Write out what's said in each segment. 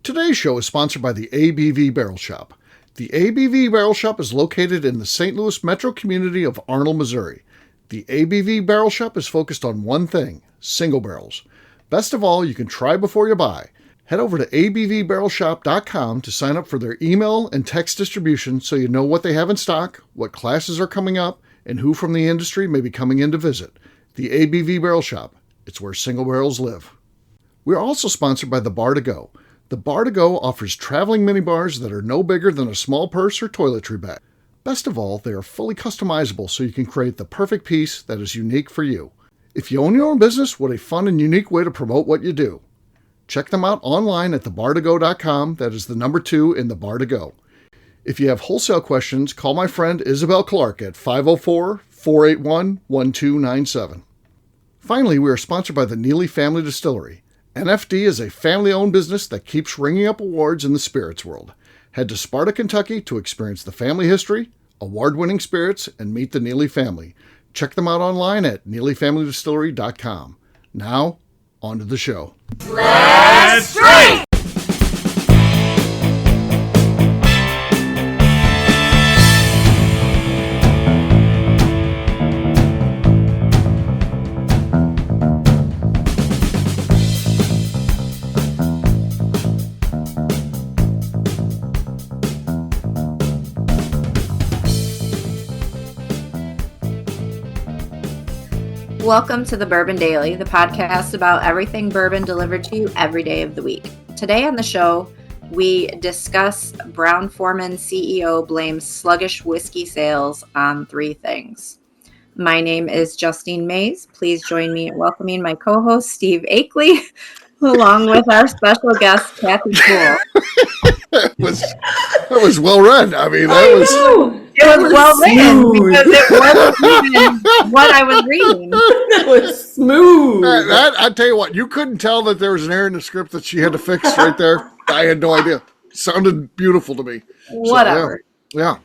Today's show is sponsored by the ABV Barrel Shop. The ABV Barrel Shop is located in the St. Louis metro community of Arnold, Missouri. The ABV Barrel Shop is focused on one thing, single barrels. Best of all, you can try before you buy. Head over to abvbarrelshop.com to sign up for their email and text distribution so you know what they have in stock, what classes are coming up, and who from the industry may be coming in to visit. The ABV Barrel Shop. It's where single barrels live. We're also sponsored by the Bar to Go. The Bar to Go offers traveling minibars that are no bigger than a small purse or toiletry bag. Best of all, they are fully customizable so you can create the perfect piece that is unique for you. If you own your own business, what a fun and unique way to promote what you do. Check them out online at thebar2go.com. That is the number 2 in the Bar to Go. If you have wholesale questions, call my friend Isabel Clark at 504-481-1297. Finally, we are sponsored by the Neely Family Distillery. NFD is a family-owned business that keeps ringing up awards in the spirits world. Head to Sparta, Kentucky to experience the family history, award-winning spirits, and meet the Neely family. Check them out online at neelyfamilydistillery.com. Now, on to the show. Let's drink! Welcome to the Bourbon Daily, the podcast about everything bourbon delivered to you every day of the week. Today on the show, we discuss Brown-Forman CEO blames sluggish whiskey sales on 3 things. My name is Justine Mays. Please join me in welcoming my co-host, Steve Akeley, along with our special guest, Kathy Poole. That was well read. I mean, It was well written because it wasn't even what I was reading. That was smooth. I tell you what, you couldn't tell that there was an error in the script that she had to fix right there. I had no idea. Sounded beautiful to me. Whatever. So, yeah.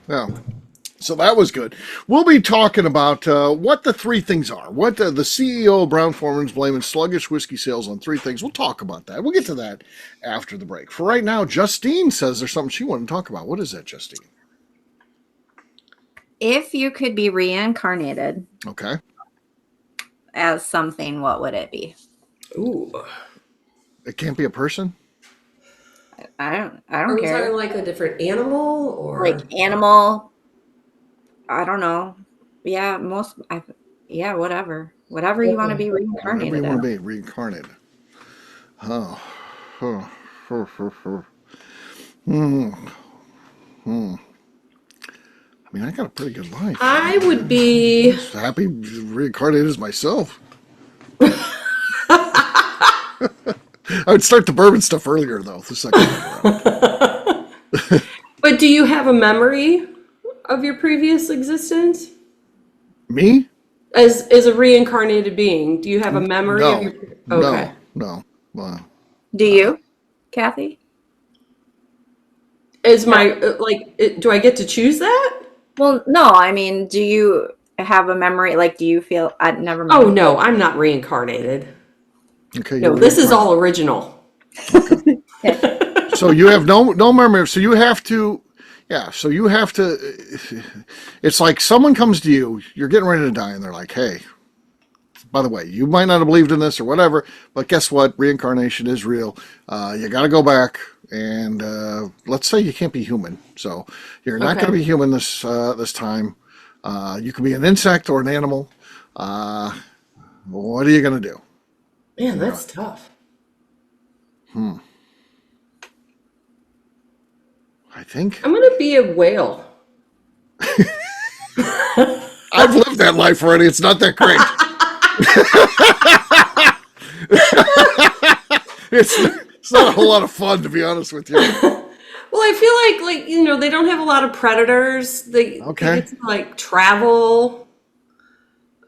So that was good. We'll be talking about what the 3 things are. What the CEO of Brown-Forman's blaming sluggish whiskey sales on 3 things. We'll talk about that. We'll get to that after the break. For right now, Justine says there's something she wanted to talk about. What is that, Justine? If you could be reincarnated as something, what would it be? Ooh. It can't be a person? I don't Are we care. talking like a different animal or Like animal, I don't know. Yeah, whatever. Whatever you want to be reincarnated. Whatever you want to be reincarnated. I mean, I got a pretty good life. I would be Happy reincarnated as myself. I would start the bourbon stuff earlier, though, the second time around. But do you have a memory of your previous existence? Me? As a reincarnated being, do you have a memory of your No. Well, Do you, Kathy? Is my do I get to choose that? Well, no. I mean, do you have a memory? Like, do you feel? Never mind. Oh no, I'm not reincarnated. okay. No, this is all original. So you have no memory. So you have to. Yeah. So you have to. It's like someone comes to you. You're getting ready to die, and they're like, "Hey, by the way, you might not have believed in this or whatever, but guess what? Reincarnation is real. You got to go back." And let's say you can't be human, so you're not going to be human this time. You can be an insect or an animal. What are you going to do? Man, that's tough. I think I'm gonna be a whale. I've lived that life already. It's not that great. It's not a whole lot of fun, to be honest with you. Well, I feel like they don't have a lot of predators. They get to travel.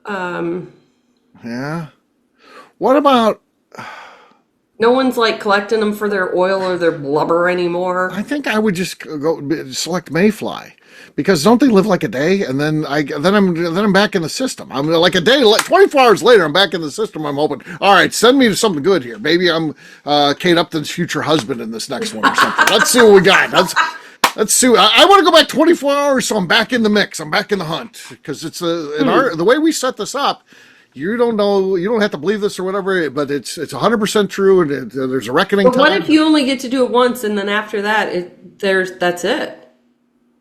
Yeah. What about No one's like collecting them for their oil or their blubber anymore. I think I would just go select mayfly, because don't they live like a day, and then I'm back in the system. I'm like a day, like 24 hours later, I'm back in the system. I'm hoping, all right, send me to something good here. Maybe I'm Kate Upton's future husband in this next one or something. Let's see what we got. Let's see. I want to go back 24 hours, so I'm back in the mix. I'm back in the hunt, because it's the way we set this up. You don't know. You don't have to believe this or whatever, but it's 100% true, and there's a reckoning But time. what if you only get to do it once, and then after that, that's it?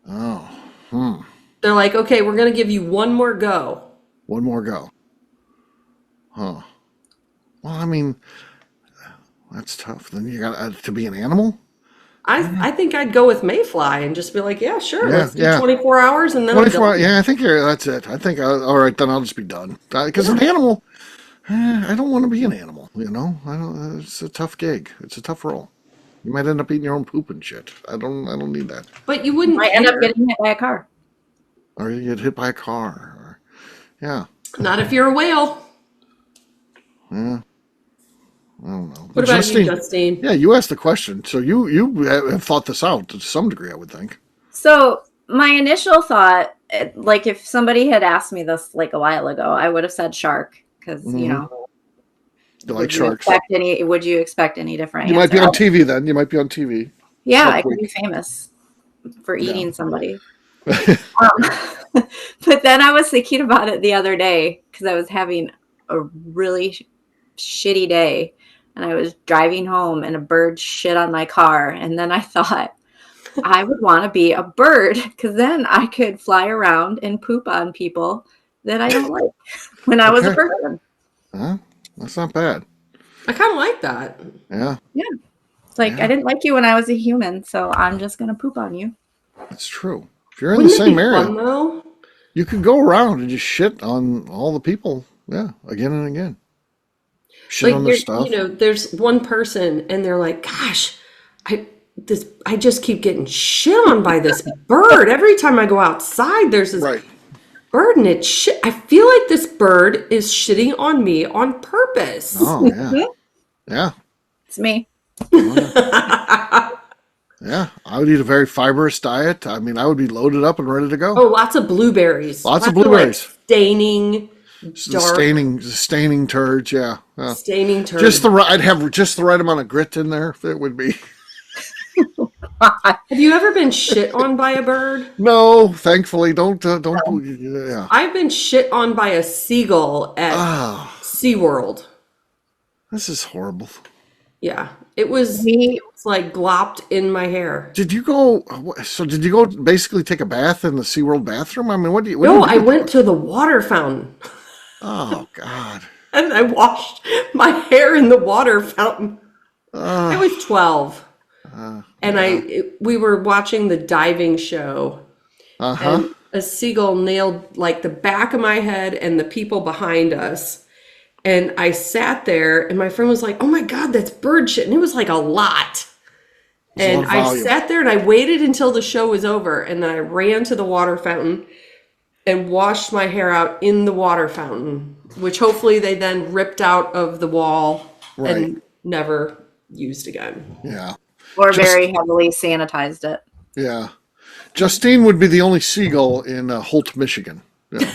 Oh, They're like, okay, we're going to give you one more go. One more go. Huh. Well, I mean, that's tough. Then you got to be an animal. I think I'd go with mayfly and just be like, yeah, sure, Yeah, let's do 24 hours, and then I'm 24. done. Yeah, I think that's it. I think all right, then I'll just be done. Because an animal, I don't want to be an animal. You know, I don't. It's a tough gig. It's a tough role. You might end up eating your own poop and shit. I don't need that. But you wouldn't Might end up getting hit by a car. Or you get hit by a car. Yeah. Not if you're a whale. Yeah. I don't know. What about you, Justine? Yeah, you asked the question, so you have thought this out to some degree, I would think. So my initial thought, like if somebody had asked me this like a while ago, I would have said shark, because you know. You like sharks? Would you expect any different? You might be on TV then. You might be on TV. Yeah, I could be famous for eating somebody. But then I was thinking about it the other day, because I was having a really shitty day, and I was driving home and a bird shit on my car, and then I thought I would want to be a bird, because then I could fly around and poop on people that I don't like when I was a person. That's not bad. I kind of like that. Yeah. Yeah. It's like, I didn't like you when I was a human, so I'm just going to poop on you. That's true. If you're in the same area, fun, though? You could go around and just shit on all the people. Yeah. Again and again. Shit on their stuff. You know, there's one person and they're like, gosh, I just keep getting shit on by this bird. Every time I go outside, there's this bird, and it's shit. I feel like this bird is shitting on me on purpose. Oh, yeah. Yeah. It's me. Yeah. I would eat a very fibrous diet. I mean, I would be loaded up and ready to go. Oh, lots of blueberries. Lots of blueberries. Like staining. Dark. Staining turds, yeah. Staining turds. I'd have just the right amount of grit in there. It would be. Have you ever been shit on by a bird? No, thankfully. Don't. Yeah. I've been shit on by a seagull at SeaWorld. This is horrible. Yeah, it was like glopped in my hair. Did you go? So did you go basically take a bath in the SeaWorld bathroom? I mean, I went to the water fountain. Oh God! And I washed my hair in the water fountain. I was 12, and we were watching the diving show, and a seagull nailed like the back of my head and the people behind us. And I sat there, and my friend was like, "Oh my God, that's bird shit!" And it was like a lot. And I sat there and I waited until the show was over, and then I ran to the water fountain and washed my hair out in the water fountain, which hopefully they then ripped out of the wall and never used again. Yeah. Or very heavily sanitized it. Yeah. Justine would be the only seagull in Holt, Michigan. Yeah.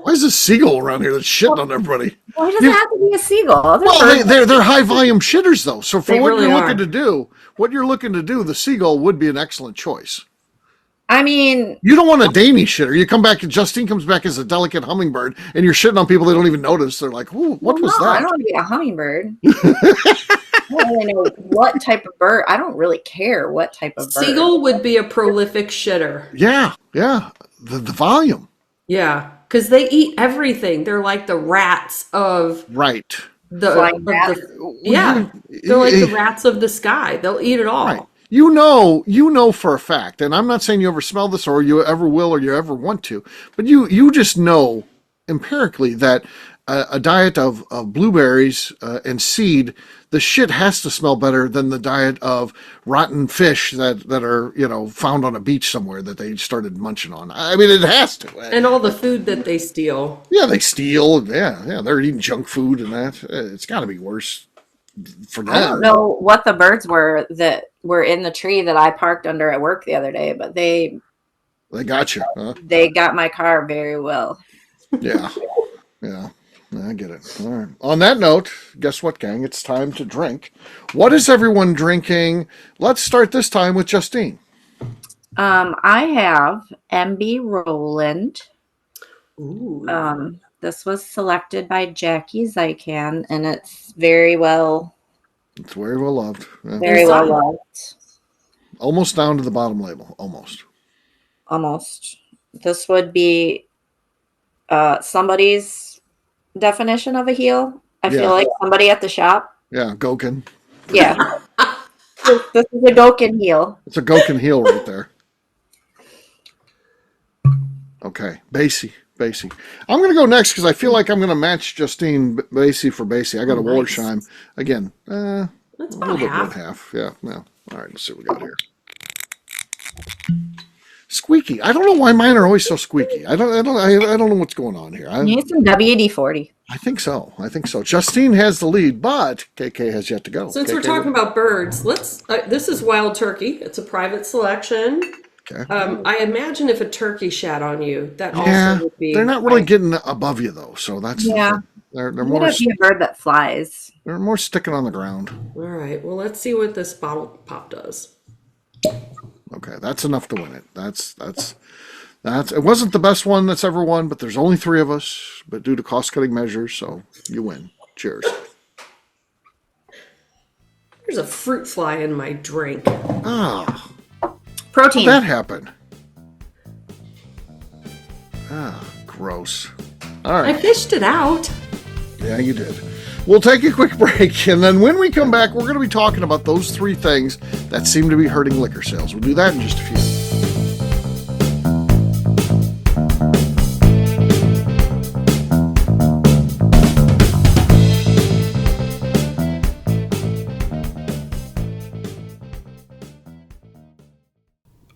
Why is a seagull around here that's shitting on everybody? Why does it have to be a seagull? They're high volume shitters though. So for what you're looking to do, the seagull would be an excellent choice. I mean, you don't want a dainty shitter. You come back, and Justine comes back as a delicate hummingbird, and you're shitting on people they don't even notice. They're like, "Ooh, what was that?" I don't want to be a hummingbird. I don't really know what type of bird. I don't really care what type of bird. Seagull would be a prolific shitter. Yeah. The volume. Yeah, because they eat everything. They're like the rats of they're like the rats of the sky. They'll eat it all. Right. You know for a fact, and I'm not saying you ever smell this or you ever will or you ever want to, but you just know empirically that a diet of blueberries and seed, the shit has to smell better than the diet of rotten fish that are found on a beach somewhere that they started munching on. I mean, it has to. And all the food that they steal. Yeah, they steal. Yeah, they're eating junk food and that. It's got to be worse for I don't them. know what the birds were that were in the tree that I parked under at work the other day, but they got you. Huh? they got my car very well. Yeah. Yeah. I get it. All right. On that note, guess what, gang? It's time to drink. What is everyone drinking? Let's start this time with Justine. I have MB Roland. Ooh. This was selected by Jackie Zykan, and it's very well loved. Yeah. very well loved. Almost down to the bottom label. Almost. This would be somebody's definition of a heel. I feel like somebody at the shop. Yeah, Gokin. Yeah. This is a Gokin heel. It's a Gokin heel right there. Okay, Basie. I'm going to go next because I feel like I'm going to match Justine Basie for Basie. I got a Wollersheim. Again, that's a about little bit more half. than half. Yeah. All right, let's see what we got here. Squeaky. I don't know why mine are always so squeaky. I don't know what's going on here. You need some WD-40. I think so. Justine has the lead, but KK has yet to go. Since KK, we're talking about birds, let's. This is Wild Turkey. It's a private selection. Okay. I imagine if a turkey shat on you, that also would be. They're not really getting above you though, so that's they're more. Be a bird that flies. They're more sticking on the ground. All right. Well, let's see what this bottle pop does. Okay, that's enough to win it. That's. It wasn't the best one that's ever won, but there's only 3 of us. But due to cost-cutting measures, so you win. Cheers. There's a fruit fly in my drink. Ah. Protein. How'd that happen? Ah, gross. All right. I fished it out. Yeah, you did. We'll take a quick break, and then when we come back, we're going to be talking about those 3 things that seem to be hurting liquor sales. We'll do that in just a few.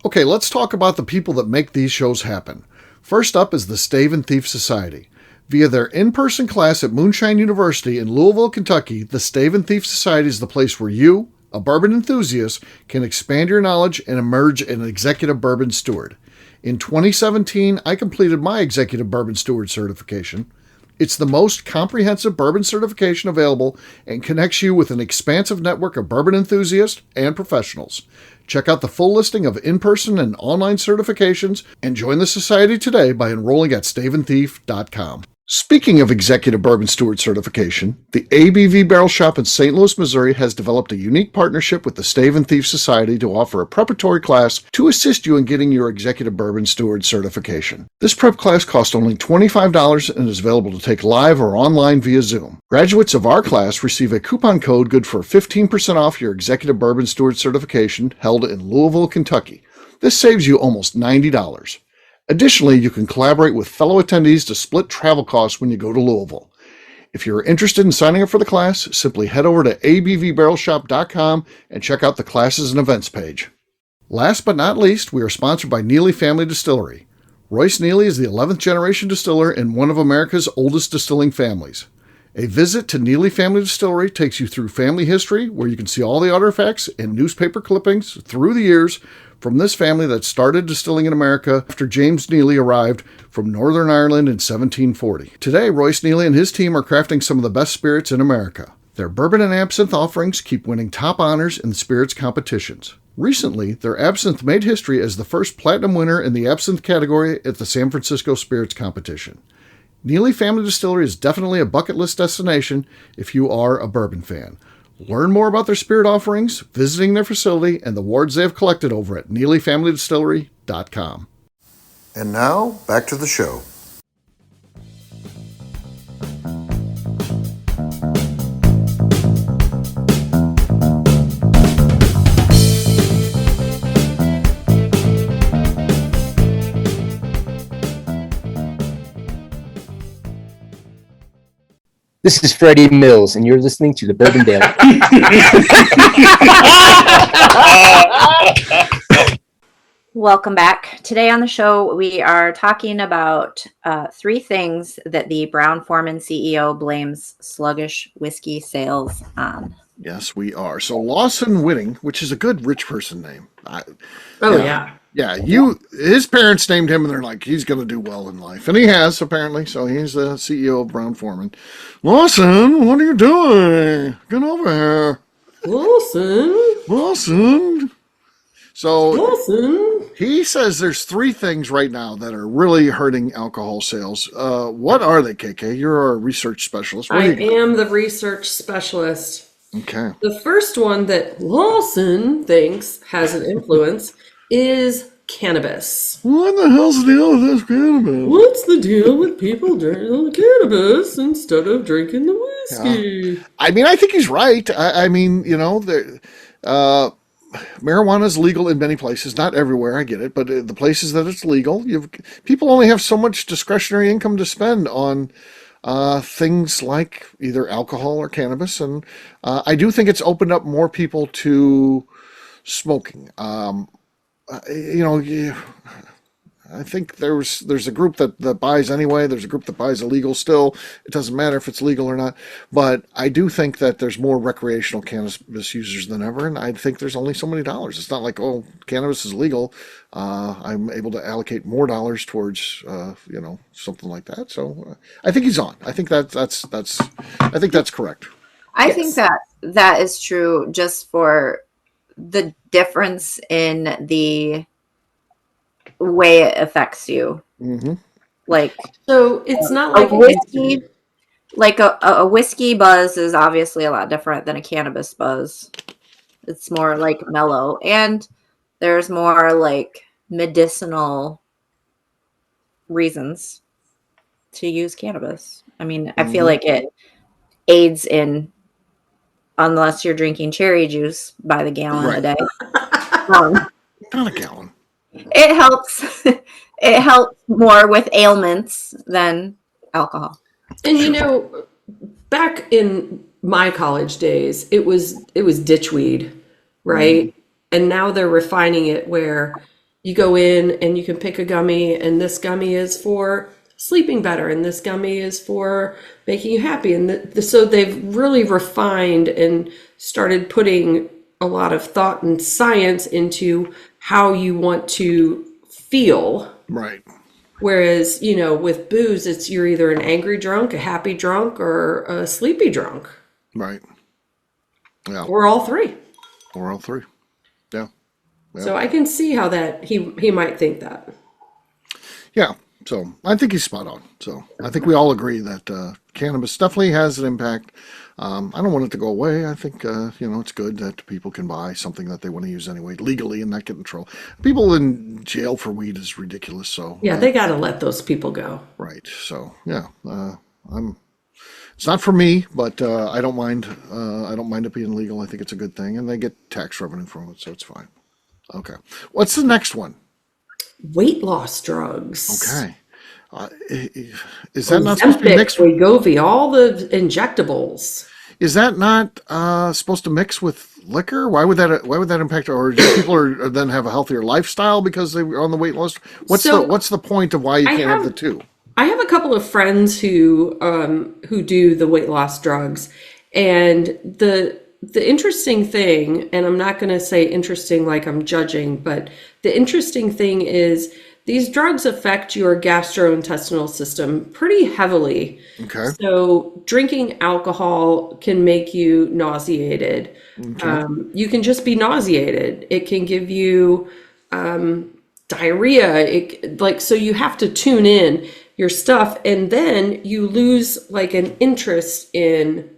Okay, let's talk about the people that make these shows happen. First up is the Stave and Thief Society. Via their in-person class at Moonshine University in Louisville, Kentucky, the Stave and Thief Society is the place where you, a bourbon enthusiast, can expand your knowledge and emerge an executive bourbon steward. In 2017, I completed my executive bourbon steward certification. It's the most comprehensive bourbon certification available and connects you with an expansive network of bourbon enthusiasts and professionals. Check out the full listing of in-person and online certifications and join the society today by enrolling at staveandthief.com. Speaking of Executive Bourbon Steward certification, the ABV Barrel Shop in St. Louis, Missouri has developed a unique partnership with the Stave and Thief Society to offer a preparatory class to assist you in getting your Executive Bourbon Steward certification. This prep class costs only $25 and is available to take live or online via Zoom. Graduates of our class receive a coupon code good for 15% off your Executive Bourbon Steward certification held in Louisville, Kentucky. This saves you almost $90. Additionally, you can collaborate with fellow attendees to split travel costs when you go to Louisville. If you're interested in signing up for the class, simply head over to abvbarrelshop.com and check out the classes and events page. Last but not least, we are sponsored by Neely Family Distillery. Royce Neely is the 11th generation distiller in one of America's oldest distilling families. A visit to Neely Family Distillery takes you through family history, where you can see all the artifacts and newspaper clippings through the years from this family that started distilling in America after James Neely arrived from Northern Ireland in 1740. Today, Royce Neely and his team are crafting some of the best spirits in America. Their bourbon and absinthe offerings keep winning top honors in the spirits competitions. Recently, their absinthe made history as the first platinum winner in the absinthe category at the San Francisco Spirits Competition. Neely Family Distillery is definitely a bucket list destination if you are a bourbon fan. Learn more about their spirit offerings, visiting their facility, and the awards they have collected over at NeelyFamilyDistillery.com. And now, back to the show. This is Freddie Mills, and you're listening to the Bourbon Daily. Welcome back. Today on the show, we are talking about 3 things that the Brown-Forman CEO blames sluggish whiskey sales on. Yes, we are. So Lawson Whitting, which is a good rich person name. Yeah. Yeah, his parents named him, and they're like, he's going to do well in life. And he has, apparently. So he's the CEO of Brown-Forman. Lawson, what are you doing? Get over here. Lawson. So he says there's 3 things right now that are really hurting alcohol sales. What are they, KK? You're our research specialist. I am the research specialist. Okay. The first one that Lawson thinks has an influence is cannabis. What the hell's the deal with this cannabis? What's the deal with people drinking cannabis instead of drinking the whiskey? Yeah. I mean, I think he's right. I mean, marijuana is legal in many places, not everywhere. I get it, but the places that it's legal, people only have so much discretionary income to spend on things like either alcohol or cannabis, and I do think it's opened up more people to smoking. I think there's a group that buys anyway. There's a group that buys illegal still. It doesn't matter if it's legal or not. But I do think that there's more recreational cannabis users than ever, and I think there's only so many dollars. It's not like, oh, cannabis is legal. I'm able to allocate more dollars towards something like that. So I think he's on. I think that's I think that's correct. I think that is true, just for the difference in the way it affects you. Mm-hmm. Like, so it's not like a whiskey. Like a whiskey buzz is obviously a lot different than a cannabis buzz. It's more like mellow, and there's more like medicinal reasons to use cannabis. I mean, I feel like it aids in, unless you're drinking cherry juice by the gallon a day. Not a gallon. It helps. It helps more with ailments than alcohol. And back in my college days, it was ditchweed, right? And now they're refining it where you go in and you can pick a gummy, and this gummy is for sleeping better, and this gummy is for making you happy. And so they've really refined and started putting a lot of thought and science into how you want to feel. Right. Whereas, with booze, you're either an angry drunk, a happy drunk, or a sleepy drunk. Right. Yeah. Or all 3. Or all 3. Yeah. So I can see how that he might think that. Yeah. So I think he's spot on. So I think we all agree that cannabis definitely has an impact. I don't want it to go away. I think, it's good that people can buy something that they want to use anyway, legally, and not get in trouble. People in jail for weed is ridiculous. So yeah, they got to let those people go. Right. So yeah, it's not for me, but I don't mind. I don't mind it being legal. I think it's a good thing, and they get tax revenue from it, so it's fine. Okay. What's the next one? Weight loss drugs. Okay. Is that not supposed to be mixed with Wegovy, all the injectables? Is that not supposed to mix with liquor? Why would that impact? Or do people then have a healthier lifestyle because they're on the weight loss? What's the point of why you can't have the two? I have a couple of friends who do the weight loss drugs, and the interesting thing, and I'm not going to say interesting like I'm judging, but the interesting thing is these drugs affect your gastrointestinal system pretty heavily. Okay. So drinking alcohol can make you nauseated. Okay. You can just be nauseated. It can give you diarrhea. So you have to tune in your stuff, and then you lose like an interest in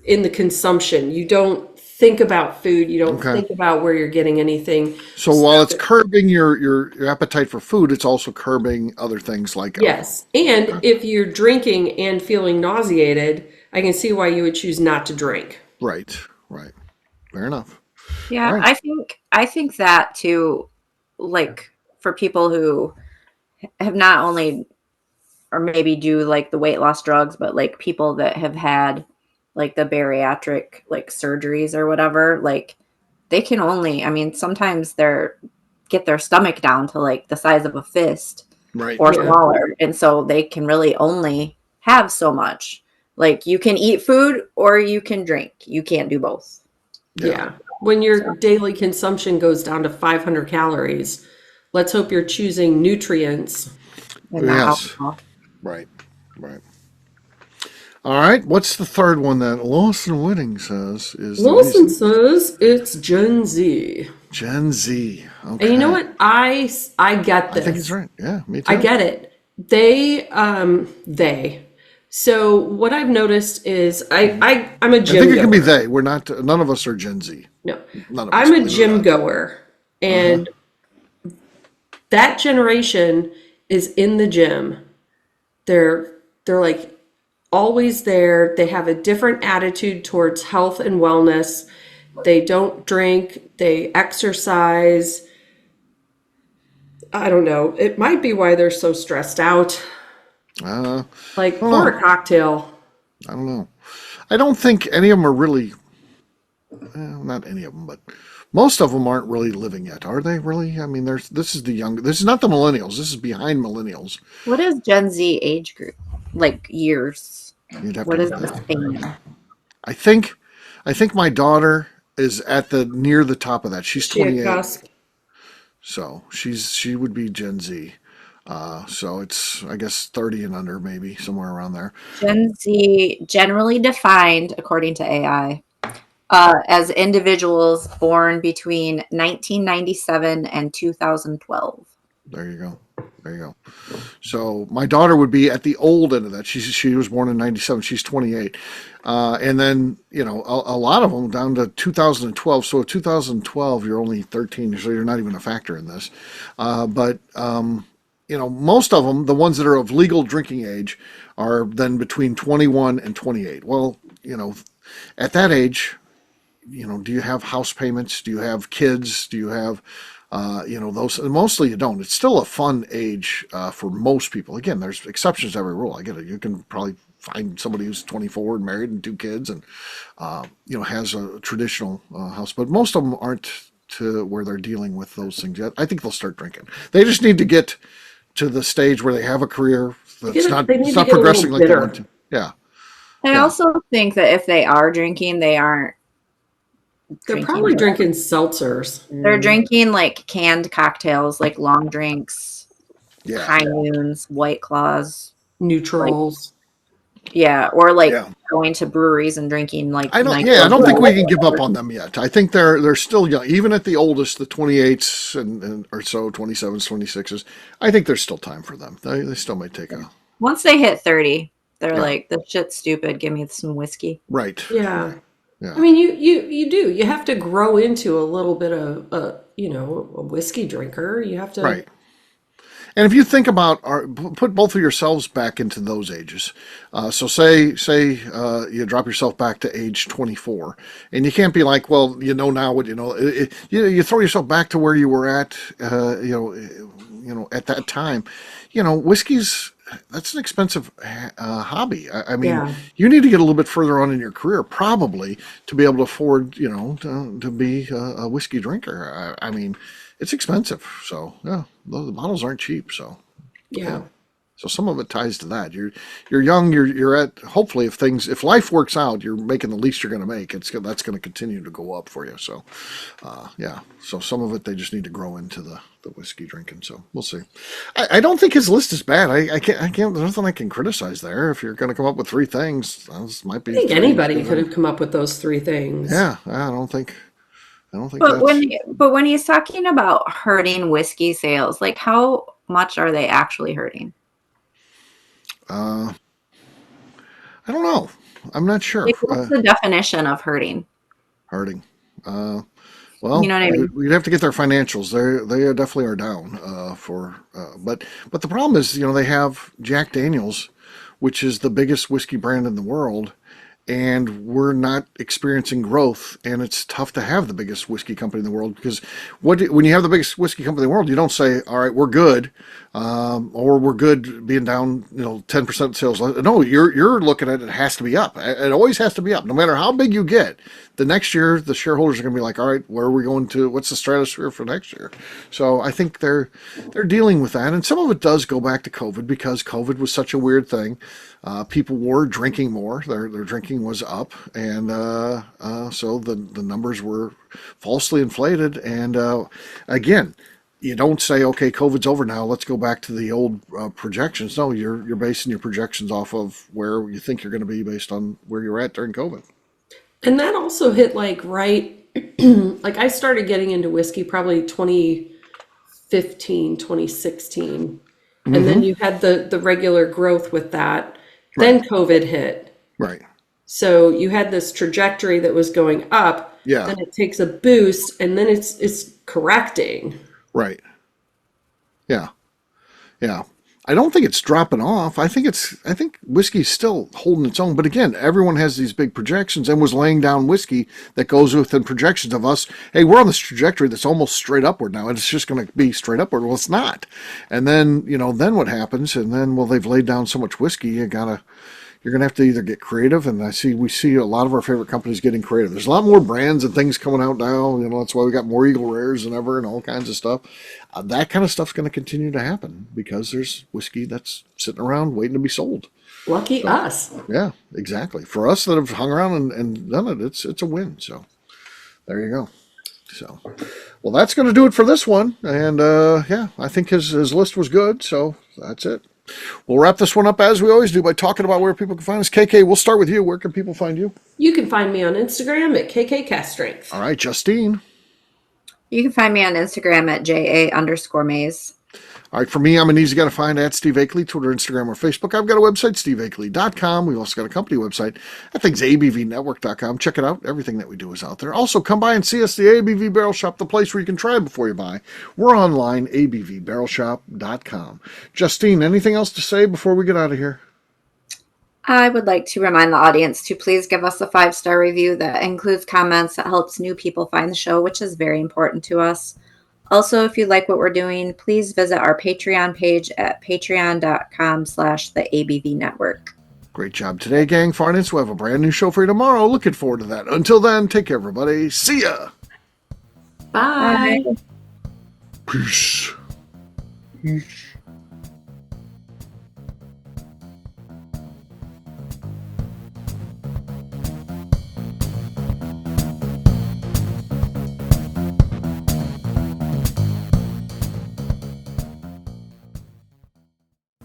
the consumption. You don't think about food. You don't think about where you're getting anything. So while it's curbing your appetite for food, it's also curbing other things like yes. And if you're drinking and feeling nauseated, I can see why you would choose not to drink. Right. Fair enough. Yeah, right. I think that too, like for people who have not only, or maybe do like the weight loss drugs, but like people that have had like the bariatric like surgeries or whatever, like they can only, sometimes get their stomach down to like the size of a fist, right, or smaller. And so they can really only have so much. Like you can eat food or you can drink. You can't do both. Yeah. When your daily consumption goes down to 500 calories, let's hope you're choosing nutrients. And not alcohol. Right. All right. What's the third one that Lawson Whitting says is the Wilson reason? says it's Gen Z. Gen Z. Okay. And you know what? I get this. I think he's right. Yeah, me too. I get it. They. So what I've noticed is I'm a gym I think it goer. can be they. We're not. None of us are Gen Z. No, None of us, I'm a believe it or gym not. goer, and that generation is in the gym. They're like always there. They have a different attitude towards health and wellness. They don't drink. They exercise. I don't know. It might be why they're so stressed out. Like, pour a cocktail. I don't know. I don't think any of them are really. Not any of them, but most of them aren't really living yet, are they? Really? I mean, this is the young. This is not the millennials. This is behind millennials. What is Gen Z age group? Like years. You'd have What to is look the that up. span? I think my daughter is at the near the top of that. She's 28, so she would be Gen Z. So it's, I guess, 30 and under, maybe somewhere around there. Gen Z, generally defined, according to AI, as individuals born between 1997 and 2012. There you go. So my daughter would be at the old end of that. She was born in 97. She's 28. And then, a lot of them down to 2012. So 2012, you're only 13, so you're not even a factor in this. But most of them, the ones that are of legal drinking age, are then between 21 and 28. Well, at that age, do you have house payments? Do you have kids? Do you have those? Mostly you don't. It's still a fun age for most people. Again, there's exceptions to every rule. I get it. You can probably find somebody who's 24 and married and 2 kids and has a traditional house, but most of them aren't to where they're dealing with those things yet. I think they'll start drinking. They just need to get to the stage where they have a career that's not progressing like they want to. Yeah. I also think that if they are drinking, they aren't. They're probably drinking seltzers. They're drinking like canned cocktails, like long drinks, high noons, White Claws, neutrals. Or going to breweries and drinking like. I don't think we can give up on them yet. I think they're still young, even at the oldest, the 28s and or so, 27s, 26s. I think there's still time for them. They still might take a. Once they hit 30, they're like, "This shit's stupid. Give me some whiskey." Right. Yeah. Yeah. I mean, you do. You have to grow into a little bit of a whiskey drinker. You have to. Right. And if you think about put both of yourselves back into those ages. So say you drop yourself back to age 24, and you can't be like, well, now what you throw yourself back to where you were at, at that time. Whiskey's. That's an expensive hobby. I mean, you need to get a little bit further on in your career, probably, to be able to afford, to be a whiskey drinker. I mean, it's expensive. So, the bottles aren't cheap. So, So some of it ties to that. You're young. You're at. Hopefully, if life works out, you're making the least you're going to make. That's going to continue to go up for you. So, So some of it they just need to grow into the whiskey drinking. So we'll see. I don't think his list is bad. I can't. There's nothing I can criticize there. If you're going to come up with 3 things, this might be. I think anybody could have come up with those 3 things. Yeah, I don't think. But when he's talking about hurting whiskey sales, like how much are they actually hurting? I don't know. I'm not sure. Like, what's the definition of hurting? Hurting. Well, you know what I mean? We'd have to get their financials. They definitely are down but the problem is, they have Jack Daniel's, which is the biggest whiskey brand in the world, and we're not experiencing growth, and it's tough to have the biggest whiskey company in the world because when you have the biggest whiskey company in the world, you don't say, all right, we're good, or we're good being down 10% sales. No, you're looking at it has to be up. It always has to be up. No matter how big you get, the next year, the shareholders are going to be like, all right, where are we going to? What's the stratosphere for next year? So I think they're dealing with that. And some of it does go back to COVID because COVID was such a weird thing. People were drinking more. Their drinking was up. And so the numbers were falsely inflated. And again, you don't say, okay, COVID's over now, let's go back to the old projections. No, you're basing your projections off of where you think you're going to be based on where you're at during COVID. And that also hit like like I started getting into whiskey probably 2015, 2016. And then you had the regular growth with that. Then COVID hit. Right. So you had this trajectory that was going up. Yeah. Then it takes a boost and then it's correcting. Right. Yeah. Yeah. I don't think it's dropping off. I think whiskey's still holding its own. But again, everyone has these big projections and was laying down whiskey that goes within projections of us. Hey, we're on this trajectory that's almost straight upward now, and it's just going to be straight upward. Well, it's not. And then, then what happens? And then, well, they've laid down so much whiskey, you're going to have to either get creative, and we see a lot of our favorite companies getting creative. There's a lot more brands and things coming out now. That's why we got more Eagle Rares than ever and all kinds of stuff. That kind of stuff's going to continue to happen because there's whiskey that's sitting around waiting to be sold. Lucky us. Yeah, exactly. For us that have hung around and done it, it's a win. So there you go. So, well, that's going to do it for this one. And I think his list was good. So that's it. We'll wrap this one up as we always do by talking about where people can find us. KK, we'll start with you. Where can people find you? You can find me on Instagram at KKCastStrength. All right, Justine. You can find me on Instagram at JA_Maze. All right, for me, I'm an easy guy to find at Steve Akeley, Twitter, Instagram, or Facebook. I've got a website, steveakeley.com. We've also got a company website. That thing's abvnetwork.com. Check it out. Everything that we do is out there. Also, come by and see us, the ABV Barrel Shop, the place where you can try before you buy. We're online, abvbarrelshop.com. Justine, anything else to say before we get out of here? I would like to remind the audience to please give us a 5-star review that includes comments that helps new people find the show, which is very important to us. Also, if you like what we're doing, please visit our Patreon page at patreon.com/theABVNetwork. Great job today, gang. Farnance, we'll have a brand new show for you tomorrow. Looking forward to that. Until then, take care, everybody. See ya. Bye. Peace.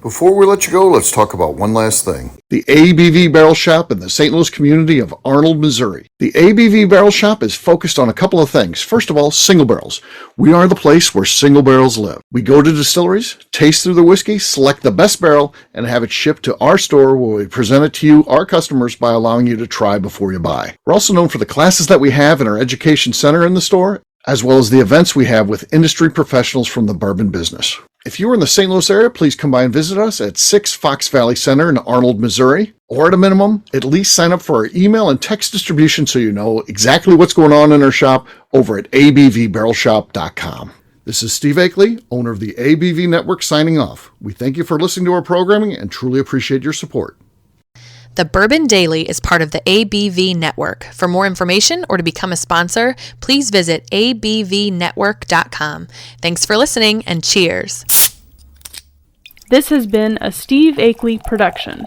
Before we let you go, let's talk about one last thing. The ABV Barrel Shop in the St. Louis community of Arnold, Missouri. The ABV Barrel Shop is focused on a couple of things. First of all, single barrels. We are the place where single barrels live. We go to distilleries, taste through the whiskey, select the best barrel, and have it shipped to our store where we present it to you, our customers, by allowing you to try before you buy. We're also known for the classes that we have in our education center in the store, as well as the events we have with industry professionals from the bourbon business. If you're in the St. Louis area, please come by and visit us at 6 Fox Valley Center in Arnold, Missouri. Or at a minimum, at least sign up for our email and text distribution so you know exactly what's going on in our shop over at abvbarrelshop.com. This is Steve Akeley, owner of the ABV Network, signing off. We thank you for listening to our programming and truly appreciate your support. The Bourbon Daily is part of the ABV Network. For more information or to become a sponsor, please visit abvnetwork.com. Thanks for listening and cheers. This has been a Steve Akeley production.